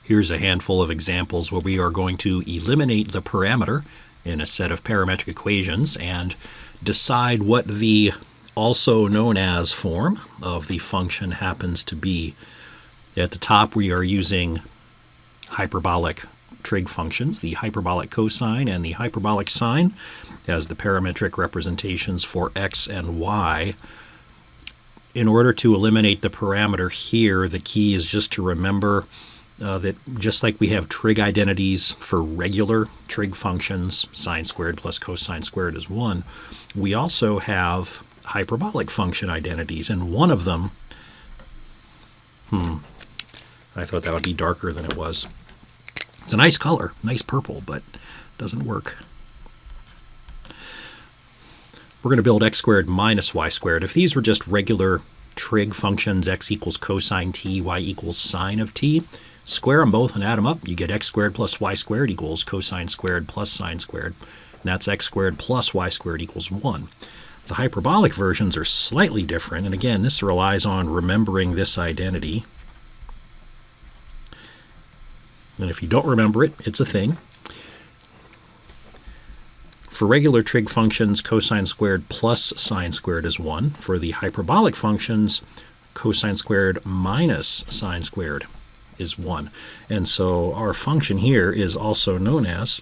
Here's a handful of examples where we are going to eliminate the parameter in a set of parametric equations and decide what the also known as form of the function happens to be. At the top, we are using hyperbolic trig functions, the hyperbolic cosine and the hyperbolic sine, as the parametric representations for x and y. In order to eliminate the parameter here, the key is just to remember that just like we have trig identities for regular trig functions, sine squared plus cosine squared is 1, we also have hyperbolic function identities, and one of them, I thought that would be darker than it was. It's a nice color, nice purple, but doesn't work. We're going to build x squared minus y squared. If these were just regular trig functions, x equals cosine t, y equals sine of t, square them both and add them up. You get x squared plus y squared equals cosine squared plus sine squared. And that's x squared plus y squared equals 1. The hyperbolic versions are slightly different. And again, this relies on remembering this identity. And if you don't remember it, it's a thing. For regular trig functions, cosine squared plus sine squared is 1. For the hyperbolic functions, cosine squared minus sine squared is 1. And so our function here is also known as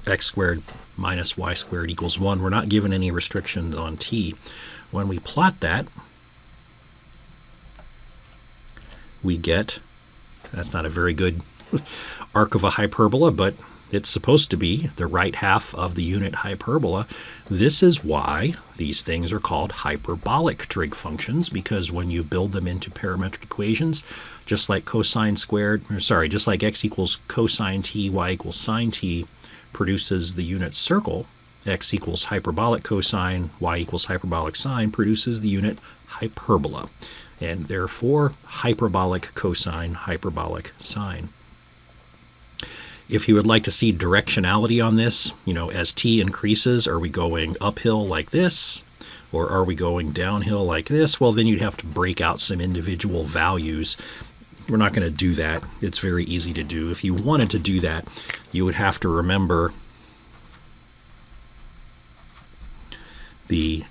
x squared minus y squared equals 1. We're not given any restrictions on t. When we plot that, we get, that's not a very good arc of a hyperbola, but it's supposed to be the right half of the unit hyperbola. This is why these things are called hyperbolic trig functions, because when you build them into parametric equations, just like just like x equals cosine t, y equals sine t produces the unit circle, x equals hyperbolic cosine, y equals hyperbolic sine produces the unit hyperbola, and therefore hyperbolic cosine, hyperbolic sine. If you would like to see directionality on this, as t increases, are we going uphill like this, or are we going downhill like this? Well, then you'd have to break out some individual values. We're not going to do that. It's very easy to do. If you wanted to do that, you would have to remember the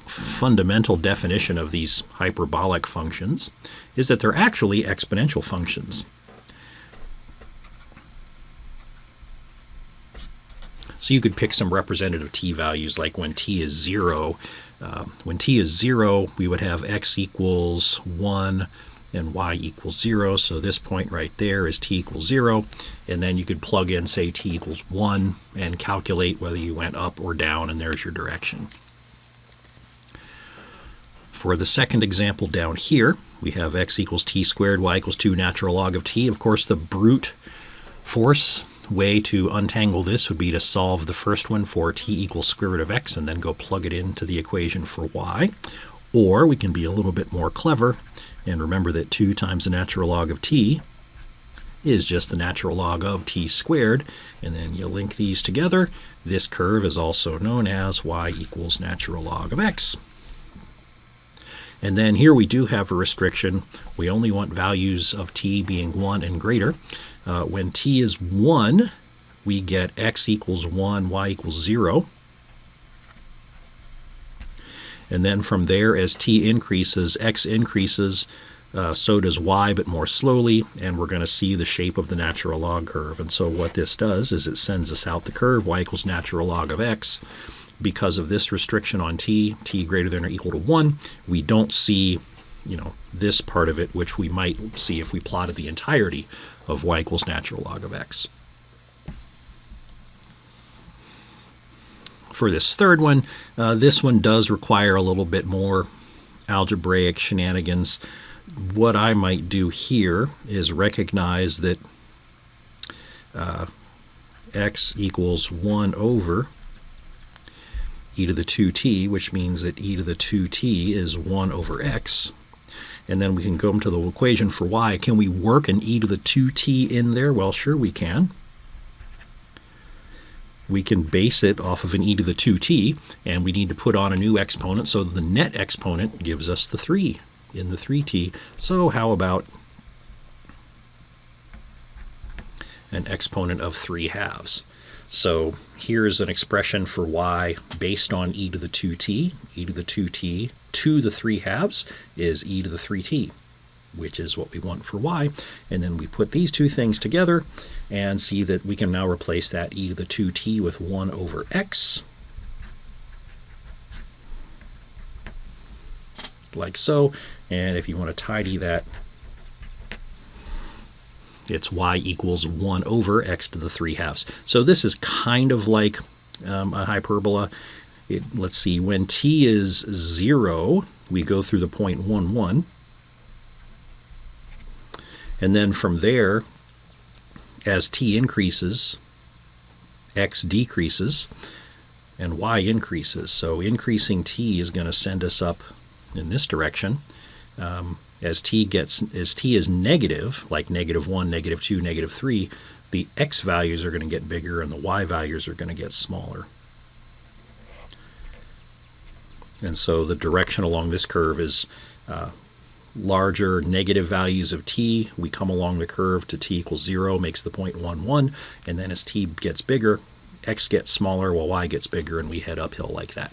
fundamental definition of these hyperbolic functions is that they're actually exponential functions. So you could pick some representative t values, like when t is 0. When t is 0, we would have x equals 1 and y equals 0. So this point right there is t equals 0. And then you could plug in, say, t equals 1 and calculate whether you went up or down, and there's your direction. For the second example down here, we have x equals t squared, y equals 2 natural log of t. Of course, the brute force way to untangle this would be to solve the first one for t equals square root of x and then go plug it into the equation for y. Or we can be a little bit more clever and remember that 2 times the natural log of t is just the natural log of t squared, and then you link these together. This curve is also known as y equals natural log of x. And then here we do have a restriction. We only want values of t being 1 and greater. When t is 1, we get x equals 1, y equals 0. And then from there, as t increases, x increases, so does y, but more slowly, and we're going to see the shape of the natural log curve. And so what this does is it sends us out the curve, y equals natural log of x. Because of this restriction on t greater than or equal to 1, we don't see, this part of it, which we might see if we plotted the entirety of y equals natural log of x. For this third one, this one does require a little bit more algebraic shenanigans. What I might do here is recognize that x equals 1 over e to the 2t, which means that e to the 2t is 1 over x. And then we can go into the equation for y. Can we work an e to the 2t in there? Well, sure we can. We can base it off of an e to the 2t, and we need to put on a new exponent, so the net exponent gives us the 3 in the 3t. So how about an exponent of 3/2. So here's an expression for y based on e to the 2t. E to the 2t to the 3/2 is e to the 3t, which is what we want for y. And then we put these two things together and see that we can now replace that e to the 2t with 1 over x, like so. And if you want to tidy that, it's y equals 1 over x to the 3/2. So this is kind of like a hyperbola. Let's see, when t is 0, we go through the point 1, 1. And then from there, as t increases, x decreases and y increases. So increasing t is going to send us up in this direction. As t is negative, like -1, -2, -3, the x values are going to get bigger and the y values are going to get smaller. And so the direction along this curve is larger negative values of t. We come along the curve to t equals 0, makes the point 1, 1, and then as t gets bigger, x gets smaller while y gets bigger, and we head uphill like that.